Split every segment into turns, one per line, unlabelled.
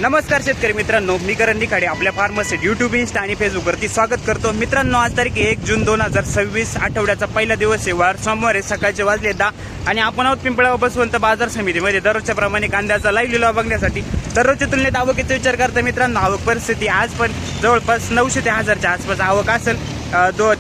नमस्कार शेतकरी मित्रांनो, मी करण निखाडे आपल्या फार्मसेट यूट्यूब, इंस्टा आणि फेसबुकवरती स्वागत करतो. मित्रांनो, आज तारीख 1 जून 2026, आठवड्याचा पहिला दिवस आहे. वार सोमवार आहे. सकाळचे वाजले 10 आणि आपण आहोत पिंपळगाव बसवंत बाजार समितीमध्ये दररोजच्या प्रमाणे कांद्याचा लाईव्ह लिलाव बघण्यासाठी. दररोजच्या तुलनेत आवकीचा विचार करता मित्रांनो, आवक परिस्थिती आज पण जवळपास 900 ते 1000च्या आसपास आवक असेल.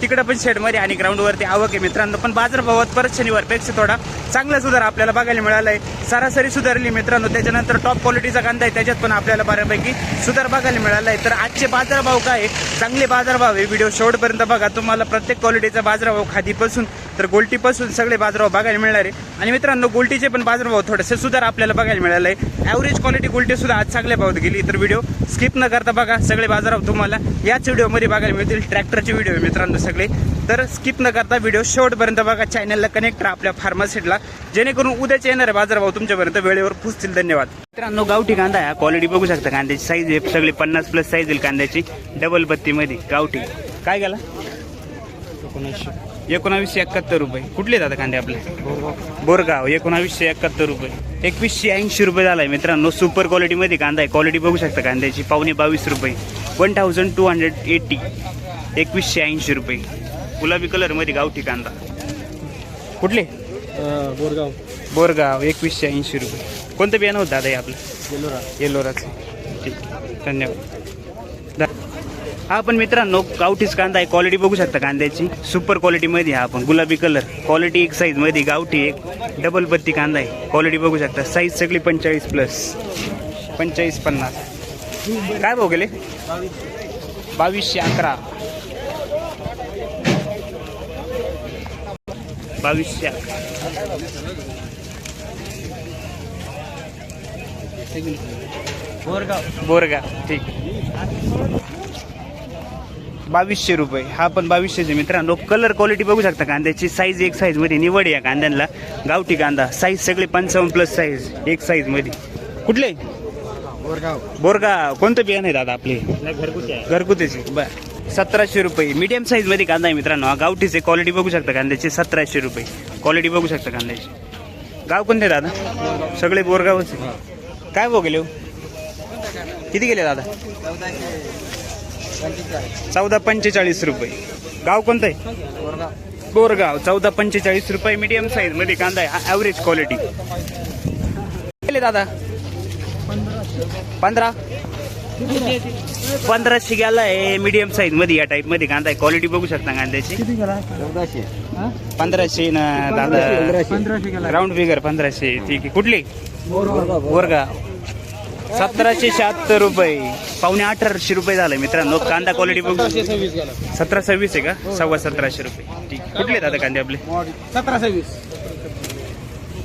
तिकडे पण शेडमध्ये आणि ग्राउंडवरती आवक आहे मित्रांनो. पण बाजारभावात परत शनिवारपेक्षा थोडा चांगला सुधार आपल्याला बघायला मिळाला आहे. सरासरी सुधारली मित्रांनो. त्याच्यानंतर टॉप क्वालिटीचा कांदा आहे, त्याच्यात पण आपल्याला बऱ्यापैकी सुधार बघायला मिळाला आहे. तर आजचे बाजारभाव काय आहे, चांगले बाजारभाव आहे. व्हिडिओ शेवटपर्यंत बघा. तुम्हाला प्रत्येक क्वालिटीचा बाजारभाव खादीपासून तर गोल्टीपासून सगळे बाजारभाव बघायला मिळणार आहे. आणि मित्रांनो, गोल्टीचे पण बाजारभाव थोडेसे सुधार आपल्याला बघायला मिळाला आहे. ॲव्हरेज क्वालिटी गोल्टी सुद्धा आज चांगल्या भावात गेली. तर व्हिडिओ स्किप न करता बघा. सगळे बाजारभाव तुम्हाला याच व्हिडिओमध्ये बघायला मिळतील. ट्रॅक्टरचे व्हिडिओ आहे मित्रांनो सगळे, तर स्किप न करता व्हिडिओ शेवटपर्यंत बघा. चॅनलला कनेक्ट राहा आपल्या फार्मासिटला, जेणेकरून उद्याचे येणारे बाजारभाव तुमच्यापर्यंत वेळेवर पोहोचतील. धन्यवाद. मित्रांनो, गावठी कांदा आहे. क्वालिटी बघू शकता. कांद्याची साईज आहे सगळी 50+ साईज येईल कांद्याची. डबल बत्तीमध्ये गावठी. काय गेला? 1971 रुपये. कुठले दादा कांदे आपले? बोरगाव. 1971 रुपये. 2180 रुपये झालाय मित्रांनो. सुपर क्वालिटीमध्ये कांदा आहे. क्वालिटी बघू शकता कांद्याची. पावणे 22 रुपये. 1280. 2180 रुपये. गुलाबी कलर मध्ये गावठी कांदा. कुठले? बोरगाव. 2180 रुपये. कोणतं बियाणं होतं दादा हे आपलं? येलोराचं. ठीक, धन्यवाद. हा पण मित्रांनो गावठीच कांदा आहे. क्वालिटी बघू शकता कांद्याची. सुपर क्वालिटीमध्ये हा पण गुलाबी कलर. क्वालिटी एक साईजमध्ये गावठी एक डबल बत्ती कांदा आहे. क्वालिटी बघू शकता. साईज सगळी 45+. 45-50. काय भाव गेले? 2211. 2200. बोरगाव. ठीक, 2200 रुपये. हा पण 2200 मित्रांनो. कलर क्वालिटी बघू शकता कांद्याची. साईज एक साईज मध्ये निवड या कांद्यांना. गावठी कांदा. साईज सगळे 55+ साईज एक साईज मध्ये. कुठले? बोरगाव. कोणतं बियाणं आहे दादा आपले? घरगुतीचे. बरं. 1700 रुपये. मीडियम साईज मध्ये कांदा आहे मित्रांनो. हा गावठीचे. क्वालिटी बघू शकता कांद्याची. 1700 रुपये. क्वालिटी बघू शकता कांद्याची. गाव कोणते दादा? सगळे बोरगावच. काय भाव गेले? किती गेले दादा? 1445 रुपये. गाव कोणतं आहे? बोरगाव. 1445 रुपये. मीडियम साईज मध्ये कांदा आहे. Average quality. गेले दादा? 1500 गेला आहे. मीडियम साईज मध्ये या टाईप मध्ये कांदा आहे. क्वालिटी बघू शकता कांद्याची. 1500 ना दादा. Round figure 1500. ठीक आहे. कुठली? बोरगाव. 1776 रुपये. पावणे 1800 रुपये झाले मित्रांनो. कांदा क्वालिटी बघू. 1726 आहे का? 17.25 रुपये. ठीक. कुठले दादा कांदे आपले?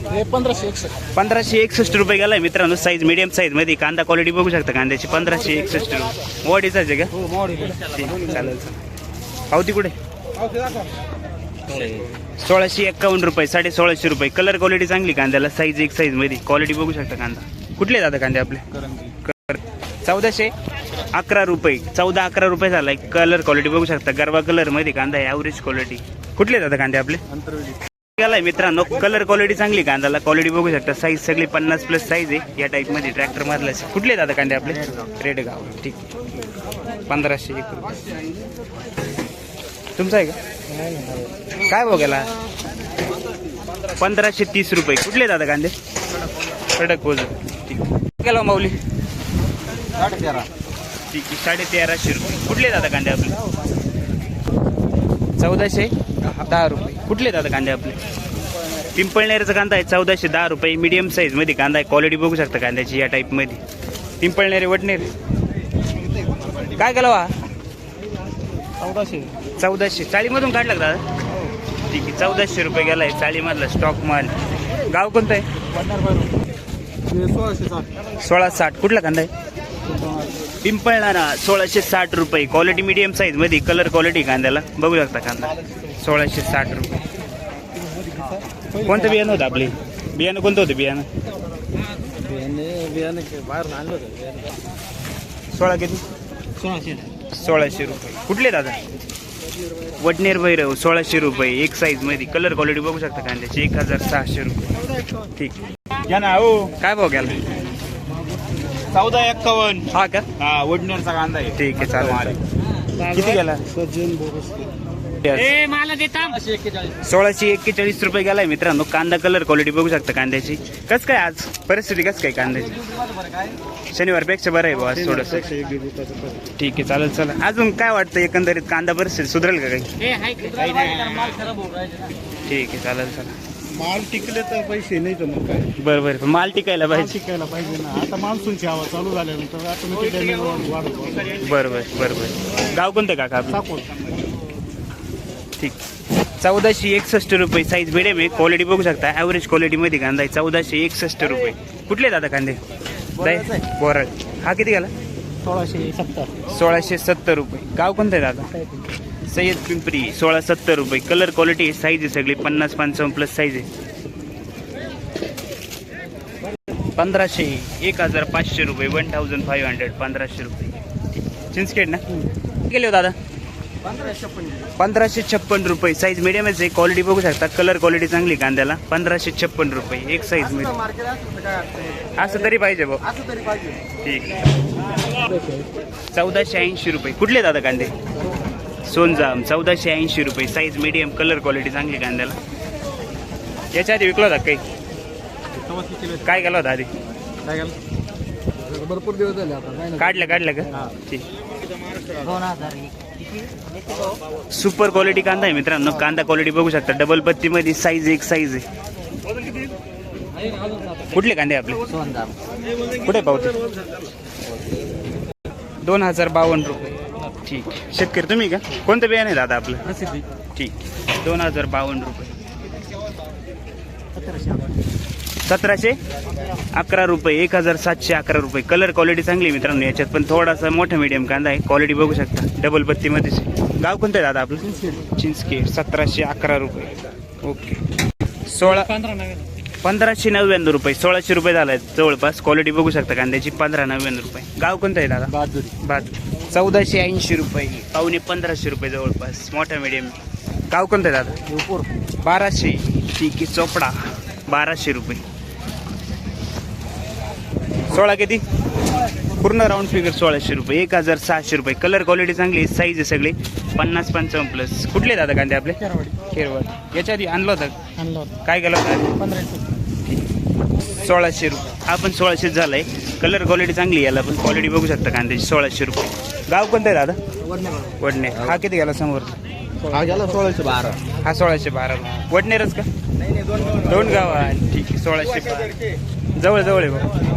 1561 रुपये गेलाय मित्रांनो. साईज मीडियम साईज मध्ये कांदा. क्वालिटी बघू शकता कांद्याची. 1561 रुपये. मोडीचाच आहे का? ठीक, चालेल. पावती कुठे? 1651 रुपये. 1650 रुपये. कलर क्वालिटी चांगली कांद्याला. साईज एक साईज मध्ये. क्वालिटी बघू शकता कांदा. कुठले दादा कांदे आपले? 1411 रुपये. 14-11 रुपये झालाय. कलर क्वालिटी बघू शकता. गरवा कलर मध्ये कांदा आहे. Average quality. कुठले दादा कांदे आपले? गेलाय मित्रांनो. कलर क्वालिटी चांगली कांद्याला. क्वालिटी बघू शकता. साईज सगळी 50+ साईज आहे या टाईप मध्ये. ट्रॅक्टर मधला. कुठले दादा कांदे आपले? रेडगाव. ठीक. 1501 रुपये. तुमचा आहे का? काय भाव गेला? 1530 रुपये. कुठले दादा कांदे? कडक वजन. ठीक. गेला माऊली? 13.5. ठीक आहे. 1350 रुपये. कुठले दादा कांदे आपले? 1410 रुपये. कुठले दादा कांदे आपले? पिंपळनेरचा कांदा आहे. 1410 रुपये. मीडियम साईज मध्ये कांदा आहे. क्वालिटी बघू शकता कांद्याची या टाईप मध्ये. पिंपळनेर वडनेर. काय केला वा? 1400. चाळीमधून काढला दादा? ठीक आहे. 1400 रुपये गेलाय. चाळीमधला स्टॉक माल. गाव कोणतं आहे? 1660. कुठला कांदा आहे? पिंपळणारा. 1660 रुपये. क्वालिटी मीडियम साईज मध्ये. कलर क्वालिटी कांद्याला बघू शकता कांदा. 1660 रुपये. कोणतं बियाणं होतं आपले? बियाणं कोणतं होतं? बियाणं बाहेर आणलं होतं. 16 किती? 1600 रुपये. कुठले दादा? वडनेर भैरव 1600 रुपये एक साईज मध्ये. कलर क्वालिटी बघू शकता कांद्याची 1600 रुपये. ठीक या ना हो. काय भाव गेला?
1451.
हा का?
हा वडनेरचा कांदा आहे.
ठीक आहे, चालेल. किती गेला? 1641 रुपये गेलाय मित्रांनो. कांदा कलर क्वालिटी बघू शकता कांद्याची. कस काय आज परिस्थिती कस काय कांद्याची? शनिवारपेक्षा बरं आहे बॉस थोडस. ठीक आहे, चालेल. चला अजून काय वाटतं एकंदरीत कांदा परिस्थिती सुधरेल का काही? ठीक आहे, चालेल. चला
माल टिकले तर पैसे नाही तर मग काय
बरं बरं, माल टिकायला पाहिजे.
टिकायला पाहिजे ना. आता मान्सूनची हवा चालू झाल्यानंतर ऑटोमॅटिक डॅमेज वाढतो.
बरं बरं बरं बरं. गाव कोणतं काका आपलं?
सापोड
ठीक. 1461 रुपये साईज मिडियम आहे. क्वालिटी बघू शकता ॲव्हरेज क्वालिटीमध्ये कांदा आहे. 1461 रुपये. कुठले दादा कांदे? बोराळ. हा किती गेला? 1670 रुपये. गाव कोणतं आहे दादा? सय्यद पिंपरी. 1670 रुपये. कलर क्वालिटी साईज आहे सगळी 50-55 प्लस साईज आहे. 1500 1500 रुपये. 1500 1500 रुपये. चिंचखेड ना गेले हो दादा? 1556 रुपये. साईज मिडियमच आहे. क्वालिटी बघू शकता. कलर क्वालिटी चांगली कांद्याला. 1556 रुपये एक साईज मध्ये. असं तरी पाहिजे भाऊ. ठीक. 1480 रुपये. कुठले दादा कांदे? सोनजाम. 1480 रुपये. Size medium. कलर क्वालिटी चांगली कांद्याला. याच्या आधी विकला होता काही? काय केला होता आधी?
भरपूर दिवस झाले आता.
काढलं का? ठीक. सुपर क्वालिटी कांदा आहे मित्रांनो. कांदा क्वालिटी बघू शकता. डबल पत्ती मध्ये साईज एक साईज आहे. कुठले कांदे आपले? कुठे पावते? 2052 रुपये. ठीक. शेतकरी तुम्ही का? कोणतं बियाणे आहे दादा आपलं? ठीक. 2052 रुपये. 1711 रुपये. 1711 रुपये. कलर क्वालिटी चांगली आहे मित्रांनो. याच्यात पण थोडासा मोठा मीडियम कांदा आहे. क्वालिटी बघू शकता. डबल पत्तीमध्येच. गाव कोणतं आहे दादा आपलं? चिंचखेड. 1711 रुपये. ओके. 1599 रुपये. 1600 रुपये झालाय जवळपास. क्वालिटी बघू शकता कांद्याची. 1599 रुपये. गाव कोणतं आहे दादा? बहादुरी. 1480 रुपये. 1500 रुपये जवळपास. मोठा मीडियम. गाव कोणतं आहे दादा? 1200. ठीक आहे. चोपडा. 1200 रुपये. 16 किती? पूर्ण राऊंड फिगर 1600 रुपये. 1600 रुपये. कलर क्वालिटी चांगली. साईज आहे सगळी 50-55 प्लस. कुठले दादा कांदे आपले? खेरवाड. याच्या आधी आणलं होतं? काय केलं होतं? 1600 रुपये. हा पण 1600 झालाय. कलर क्वालिटी चांगली याला पण. क्वालिटी बघू शकता कांद्याची. 1600 रुपये. गाव कोणतं आहे दादा? वडनेर. हा किती गेला समोर?
हा गेला 1612.
हा 1612. वडनेरच का? दोन गाव आहे. ठीक आहे. 1612 जवळ जवळ आहे भाऊ.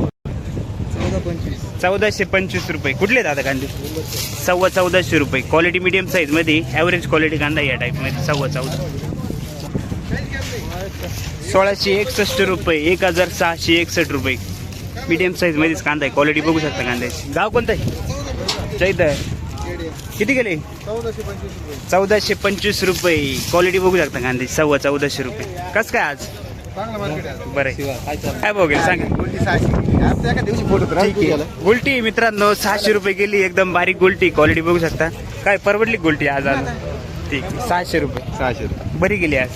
1425 रुपये. कुठले दादा कांदे? 14.25 रुपये. क्वालिटी मीडियम साईज मध्ये. ॲव्हरेज क्वालिटी कांदा या टाईप मध्ये. 14.25. 1661 रुपये. 1661 रुपये. मीडियम साईज मध्येच कांदा आहे. क्वालिटी बघू शकता कांद्याची. गाव कोणतं आहे? चैतर. किती गेले? 1425 रुपये. क्वालिटी बघू शकता कांद्याची. 14.25 रुपये. कसं काय आज? बरं काय बघेल सांगा. ठीक आहे. गुलटी मित्रांनो 600 रुपये गेली. एकदम बारीक गुलटी. क्वालिटी बघू शकता. काय परवडली गुलटी आज? ठीक आहे. 600 रुपये. 600 रुपये बरी गेली आज.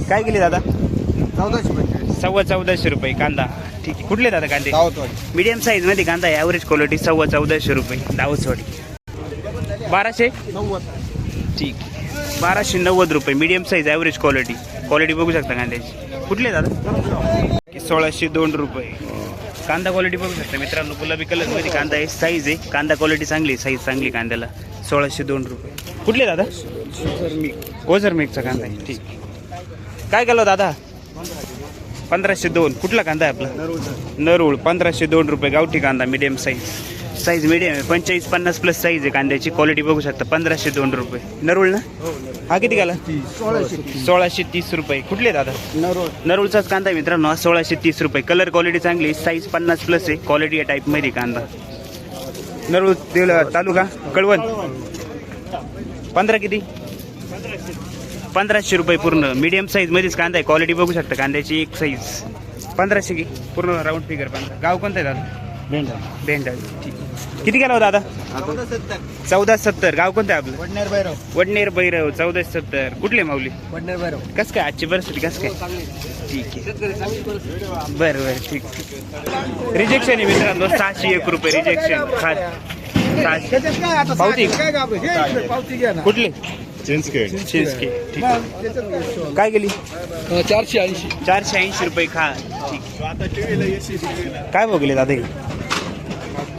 काय गेली दादा? 14.25 रुपये कांदा. ठीक आहे. कुठले दादा कांदे? मीडियम साईज मध्ये कांदा आहे. Average quality. 14.25 रुपये. दावसवाडी. 1290. ठीक. 1290 रुपये. Medium size. Average quality. Quality बघू शकता कांद्याची. कुठले दादा? 1602 रुपये. कांदा क्वालिटी बघू शकता मित्रांनो. गुलाबी कलर मध्ये कांदा आहे. साईज आहे. कांदा क्वालिटी चांगली. साईज चांगली कांद्याला. 1602 रुपये. कुठले दादा? ओझर मिक्सचा कांदा आहे. ठीक. काय केलं दादा? 1502. कुठला कांदा आहे आपला? नरूळ. 1502 रुपये. गावठी कांदा मीडियम साईज. साईज मीडियम आहे. 45-50 प्लस साईज आहे कांद्याची. क्वालिटी बघू शकता. 1502 रुपये. नरूळ ना? हा किती गेला? 1630 रुपये. कुठले दादा? नरूळचाच कांदा आहे मित्रांनो. 1630 रुपये. कलर क्वालिटी चांगली. साईज 50 प्लस आहे. क्वालिटी या टाईप मध्ये कांदा. नरूळ तालुका कळवण. 15 किती? 1500 रुपये पूर्ण. मीडियम साईज मध्येच कांदा आहे. क्वालिटी बघू शकता कांद्याची. एक साईज 1500 की पूर्ण राऊंड फिगर. 15. गाव कोणतं आहे दादा?
भेंडा
भेंडाळी ठीक. किती गेला होता दादा? 1470. गाव कोणतं आहे आपलं?
वडनेर भैरव
वडनेर भैरव. 1470. कुठले माऊली?
वडनेर भैरव
कसं काय आजची परिस्थिती कसं काय? ठीक आहे. बरं बरं ठीक. रिजेक्शन आहे मित्रांनो. 601 रुपये रिजेक्शन. खात 600. पावती कुठले?
चिंचखेड
शिंसके. ठीक. काय गेली?
480
480 रुपये खा. ठीक. काय बघले दादा?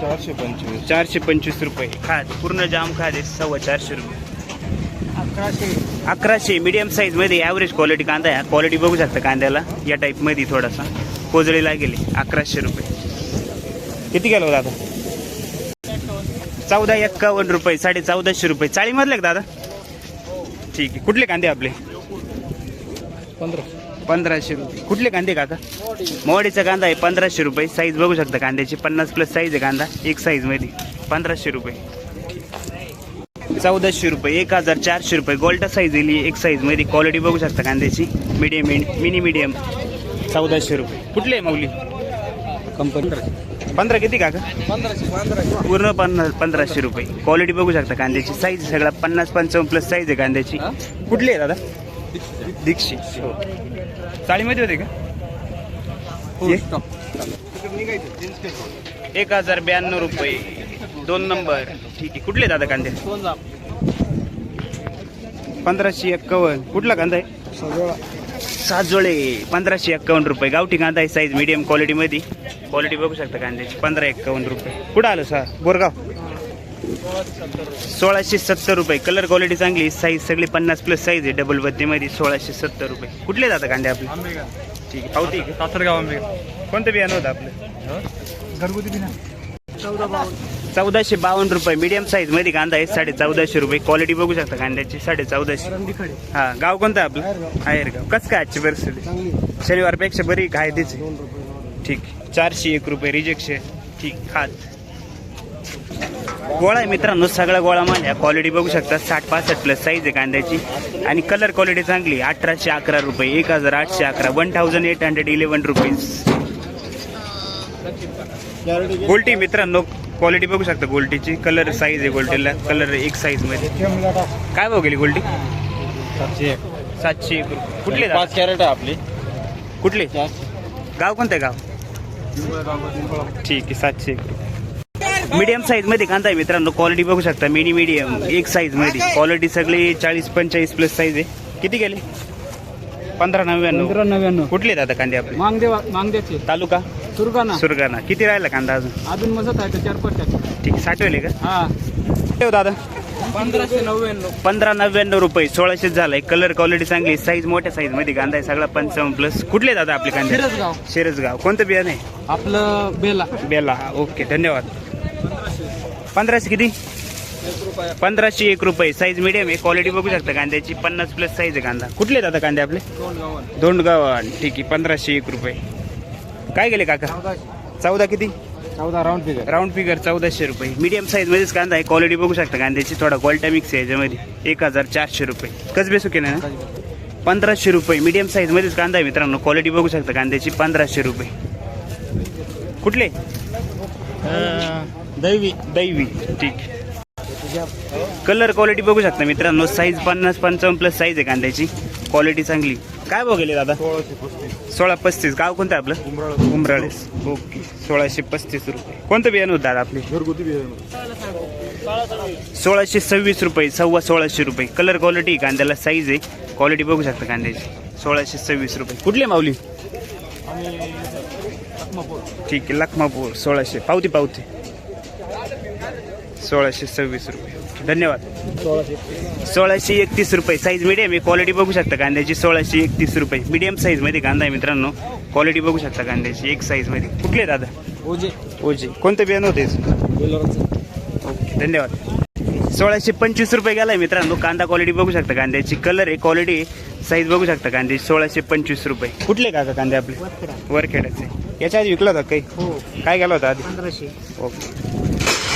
425
425 रुपये खात. पूर्ण जाम खात आहे. 425 रुपये. 1100 मीडियम साईज मध्ये ॲव्हरेज क्वालिटी कांदा आहे. क्वालिटी बघू शकता कांद्याला या टाईप मध्ये थोडासा कोजळीला गेले. 1100 रुपये. किती गेलो दादा? 1451 रुपये. 1450 रुपये. चाळीमधले का दादा? ठीक आहे. कुठले कांदे आपले? 1500 रुपये. कुठले कांदे काका? मोवाडीचा कांदा आहे. 1500 रुपये. साईज बघू शकता कांद्याची. 50+ साईज आहे कांदा. एक साईज मध्ये 1500 रुपये. 1400 रुपये. 1400 रुपये. गोल्टा साईज येईल एक साईज मध्ये. क्वालिटी बघू शकता कांद्याची. Medium mini medium. 1400 रुपये. कुठले माऊली?
कंपनी
15 किती काका? पूर्ण 1500 रुपये. क्वालिटी बघू शकता कांद्याची. साईज सगळा 50-55+ साईज आहे कांद्याची. कुठली आहे दादा? दीक्षित. हो. चाळीमध्ये होते का? 1092 रुपये. 2 नंबर. ठीक आहे. कुठले दादा कांदे? 1551. कुठला कांदा आहे? साजोळे. 1551 रुपये. गावठी कांदा आहे. साईज मीडियम क्वालिटी मध्ये. क्वालिटी बघू शकता कांद्याची. 1551 रुपये. कुठं आलं सा? बोरगाव. 1670 रुपये. कलर क्वालिटी चांगली. साईज सगळी 50+ साईज आहे. डबल बत्तीमध्ये. 1670 रुपये. कुठले जातं कांदे आपले? ठीक आहे. पावती
कासरगाव आंबे.
कोणतं बियाणं होतं आपलं?
घरगुती बिना
1452 रुपये. मीडियम साईज मध्ये कांदा आहे. 1450 रुपये. क्वालिटी बघू शकता कांद्याची. 1450. हा. गाव कोणतं आहे आपलं? आहेरगाव. कसं काय आजची परिस्थिती? शनिवारपेक्षा बरी काय त्याची? ठीक. 401 रुपये रिजेक्शन. ठीक. खात गोळा आहे मित्रांनो. सगळा गोळा माल. क्वालिटी बघू शकता. 60-65+ साईज आहे कांद्याची. आणि कलर क्वालिटी चांगली. 1811 रुपये. 1811. 1811 रुपीज. गोल्टी मित्रांनो. क्वालिटी बघू शकता गोल्टीची. कलर साईज आहे गोल्टीला. कलर एक साईज मध्ये. काय भाव गेली गोल्टी? 701 रुपये. कुठले?
5 कॅरेट आहे आपली.
कुठले? गाव कोणतं आहे गाव? ठीक आहे. 701 रुपये. मीडियम साईज मध्ये कांदा आहे मित्रांनो. क्वालिटी बघू शकता. मिनी मीडियम एक साईज मध्ये. क्वालिटी सगळी 40-45+ साईज आहे. किती गेले? 1599. कुठले दादा कांदे आपले?
मांगदेचे
तालुका सुरगाणा. किती राहिला कांदा अजून?
मजत आहे 4-5.
ठीक. साठवले का?
हा.
ठेव दादा.
1599
रुपये. 1600 झालाय. कलर क्वालिटी चांगली. साईज मोठ्या साईज मध्ये कांदा आहे. सगळा 55+. कुठले दादा आपले कांदे? शिरसगाव. कोणतं बियाणं आहे?
आपलं
बेला. ओके. धन्यवाद. 1500 किती? 1501 रुपये. साईज मीडियम आहे. क्वालिटी बघू शकता कांद्याची. 50+ साईज आहे कांदा. कुठले दादा कांदे आपले? दोंडगावन. ठीक आहे. 1501 रुपये. काय गेले काका? 14 किती?
14
राऊंड फिगर 1400 रुपये. मीडियम साईज मध्येच कांदा आहे. क्वालिटी बघू शकता कांद्याची. थोडा क्वालिटी मिक्स आहे याच्यामध्ये. 1400 रुपये. कसबे सुके ना? 1500 रुपये. मीडियम साईज मध्येच कांदा आहे मित्रांनो. क्वालिटी बघू शकता कांद्याची. 1500 रुपये. कुठले?
दैवी.
ठीक. कलर क्वालिटी बघू शकता मित्रांनो. साईज 50-55+ साईज आहे कांद्याची. क्वालिटी चांगली. काय बघेल दादा? 1635. गाव कोणतं आहे आपलं? उमराळे. ओके. 1635 रुपये. कोणतं बियाणं होतं दादा आपले?
घरगुती
1626 रुपये. 1600 रुपये. कलर क्वालिटी कांद्याला. साईज आहे. क्वालिटी बघू शकता कांद्याची. 1626 रुपये. कुठले माऊली? ठीक आहे. लखमापूर. 1600. पावती 1626 रुपये. धन्यवाद. 1631 रुपये. साईज मीडियम आहे. क्वालिटी बघू शकता कांद्याची. 1631 रुपये. मीडियम साईज मध्ये कांदा आहे मित्रांनो. क्वालिटी बघू शकता कांद्याची. एक साईज मध्ये. कुठले दादा? ओजे. कोणतं बियाणं होते? ओके. धन्यवाद. 1625 रुपये गेलाय मित्रांनो. कांदा क्वालिटी बघू शकता कांद्याची. कलर आहे. क्वालिटी साईज बघू शकता कांद्याची. 1625 रुपये. कुठले काका कांदे आपले? वरखेड्याचे. याच्या आधी विकला होता काही? काय गेला होता आधी?
1500.
ओके.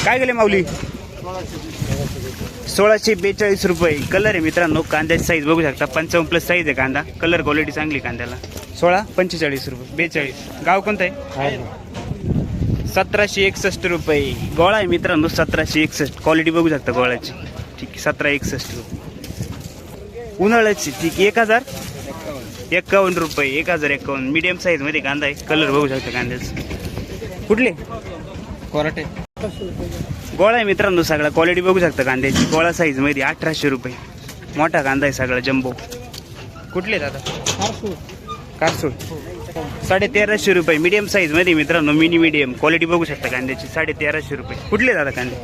काय गेले माऊली? 1642 रुपये. कलर आहे मित्रांनो. कांद्याची साईज बघू शकता. 55+ साईज आहे कांदा. कलर क्वालिटी चांगली कांद्याला. 1645 रुपये. 42. गाव कोणतं आहे? 1761 रुपये गोळा आहे मित्रांनो, 1761. क्वालिटी बघू शकता गोळ्याची. ठीक आहे, 1761 रुपये. उन्हाळ्याची ठीक आहे, 1051 रुपये. 1051 मीडियम साईज मध्ये कांदा आहे. कलर बघू शकता कांद्याचं. कुठले
कोराटे.
गोळा आहे मित्रांनो सगळा. क्वालिटी बघू शकता कांद्याची. गोळा साईज मध्ये 1800 रुपये. मोठा कांदा आहे सगळा जम्बो. कुठले दादा? कारसूळ. 1350 रुपये मीडियम साईज मध्ये मित्रांनो, मिनी मीडियम. क्वालिटी बघू शकता कांद्याची. 1350 रुपये. कुठले दादा कांदे?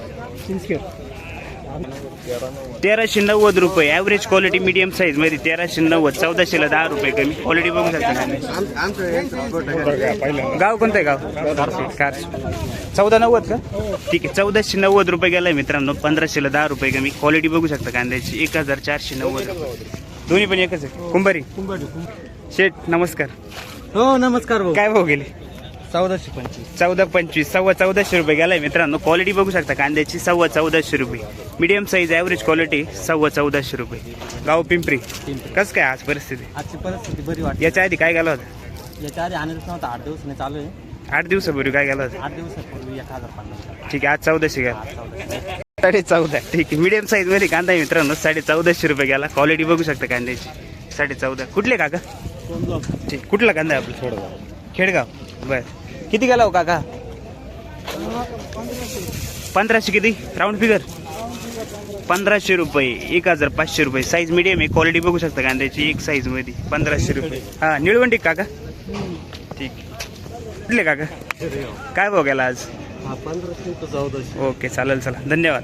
1390 रुपये. ॲव्हरेज क्वालिटी मीडियम साईज मध्ये 1390. 1400ला 10 रुपये कमी. क्वालिटी बघू शकता कांद्याची. गाव कोणतं आहे? गाव कारसूळ. 1490 का? ठीक आहे, 1490 रुपये गेलाय मित्रांनो. 1500ला 10 रुपये कमी. क्वालिटी बघू शकता कांद्याची. 1490. दोन्ही पण एकच आहे. कुंभारी. शेठ नमस्कार.
हो नमस्कार भाऊ.
काय भाव गेले?
1425.
1425. 1450 रुपये गेलाय मित्रांनो. क्वालिटी बघू शकता कांद्याची. 1450 रुपये. Medium size average quality. 1450 रुपये. गाव पिंपरी. कसं काय आज परिस्थिती?
आजची परिस्थिती बरी वाटते.
याच्या आधी काय गेला होता?
याच्या आधी आणायचं नव्हतं. 8 दिवसाने चालू आहे.
8 दिवसापूर्वी काय गेला होता?
8 दिवसापूर्वी 1050.
ठीक आहे, आज 1400 गेला. 14.5. ठीक आहे, मीडियम साईज मध्ये कांदा आहे मित्रांनो. 1450 रुपये गेला. क्वालिटी बघू शकता कांद्याची. 14.5. कुठले काका? ठीक. कुठला कांदा आहे आपला? खेडगाव. बर. किती गेला हो काका? 1500. किती राऊंड फिगर? 1500 रुपये. 1500 रुपये. साईज मीडियम आहे. क्वालिटी बघू शकता कांद्याची. एक साईज मध्ये 1500 रुपये. हा निळवंडी काका. ठीक. कुठले काका? काय भाव गेला आज?
1500 ते 1400.
ओके चालेल, चला धन्यवाद.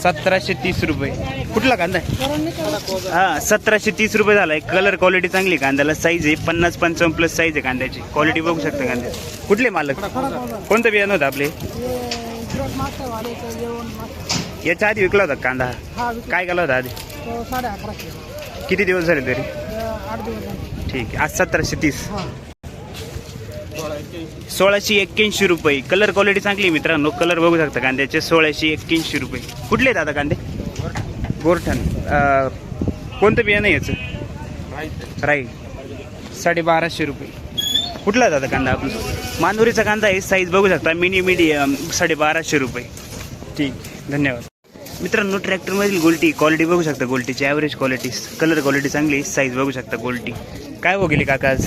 1730 रुपये. कुठला कांदा आहे? हा 1730 रुपये झालाय. कलर क्वालिटी चांगली कांद्याला. साईज आहे 50-55 प्लस साईज आहे कांद्याची. क्वालिटी बघू शकता कांद्याची. कुठले मालक? कोणतं बियाणं होतं आपले? याच्या आधी विकला होता कांदा? काय गेला होता आधी?
1150.
किती दिवस झाले तरी?
8 दिवस.
ठीक आहे, आज 1730. 1681 रुपये. कलर क्वालिटी चांगली मित्रांनो. कलर बघू शकता कांद्याचे. 1681 रुपये. कुठले दादा कांदे? गोरठण. कोणतं बियाणं याचं? राई. 1250 रुपये. कुठला दादा कांदा आपण? मानोरीचा कांदा आहे. साईज बघू शकता मिनी मीडियम. 1250 रुपये. ठीक, धन्यवाद. मित्रांनो ट्रॅक्टरमधील गोल्टी. क्वालिटी बघू शकता गोल्टीची. Average quality. कलर क्वालिटी चांगली. साईज बघू शकता गोल्टी. काय हो गेली काका आज?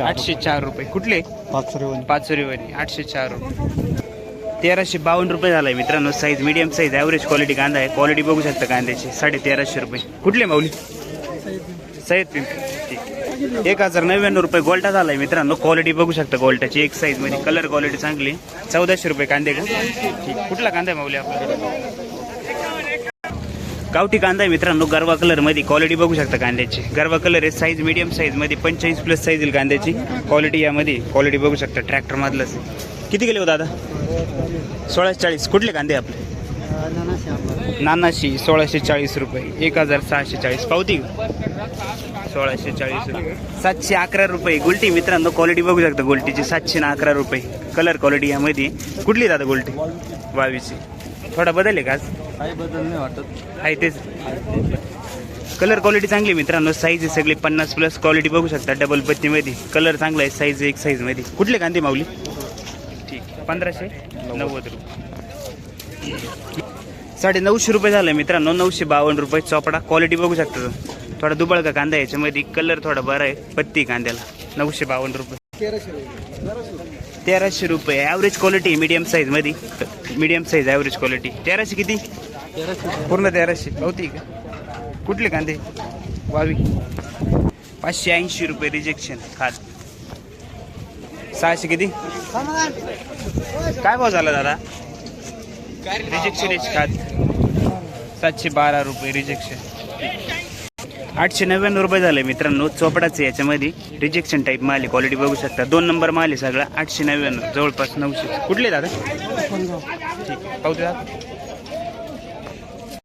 804 रुपये. कुठले? पाचोरीवाली. 804 रुपये. 1352 रुपये झालाय मित्रांनो. Size medium size average quality कांदा आहे. क्वालिटी बघू शकता कांद्याची. 1350 रुपये. कुठले माऊली? सय्यद पिंपरी. ठीक. 1099 रुपये गोल्टा झालाय मित्रांनो. क्वालिटी बघू शकता गोल्टाची. एक साईज मध्ये. कलर क्वालिटी चांगली. 1400 रुपये कांदे का? ठीक. कुठला कांदा आहे माऊली आपल्याकडे? गावठी कांदा आहे मित्रांनो. गरवा कलर मध्ये. क्वालिटी बघू शकता कांद्याची. गरवा कलर आहे. साईज मीडियम साईज मध्ये. 45 प्लस साईज येईल कांद्याची. क्वालिटी यामध्ये. क्वालिटी बघू शकता ट्रॅक्टर मधलंच. किती गेले हो दादा? 1640. कुठले कांदे आपले? नानाशी. 1640 रुपये. 1640. पावती 1640 रुपये. 711 रुपये. गुलटी मित्रांनो. क्वालिटी बघू शकता गोल्टीची. 711 रुपये. कलर क्वालिटी यामध्ये. कुठली दादा गोल्टी? 22. थोडा बदल आहे का आज?
काही बदल नाही वाटत.
आहे तेच. कलर क्वालिटी चांगली मित्रांनो. साईज आहे सगळी 50 प्लस. क्वालिटी बघू शकता डबल पत्तीमध्ये. कलर चांगला आहे. साईज एक साईज मध्ये. कुठले कांदे माऊली? ठीक. 1590 रुपये. 950 रुपये झालं मित्रांनो. 952 रुपये चोपडा. क्वालिटी बघू शकता. थोडा दुबळ का कांदा याच्यामध्ये. कलर थोडा बरा आहे. पत्ती कांद्याला. 952 रुपये. 1300 रुपये. ॲव्हरेज क्वालिटी मीडियम साईज मध्ये. Medium size average quality. 1300 किती? पूर्ण 1300. होती का? कुठले कांदे? वावी. 580 रुपये. रिजेक्शन. खाद. 600 किती? काय भाव झाला दादा? रिजेक्शन एच खाद. 712 रुपये. रिजेक्शन. 899 रुपये झाले मित्रांनो. चोपडाचे याच्यामध्ये. रिजेक्शन टाईप माल आहे. क्वालिटी बघू शकता. 2 नंबर माल आहे सगळा. 899. जवळपास 900. कुठले दादा? ठीक. पाहू द्या.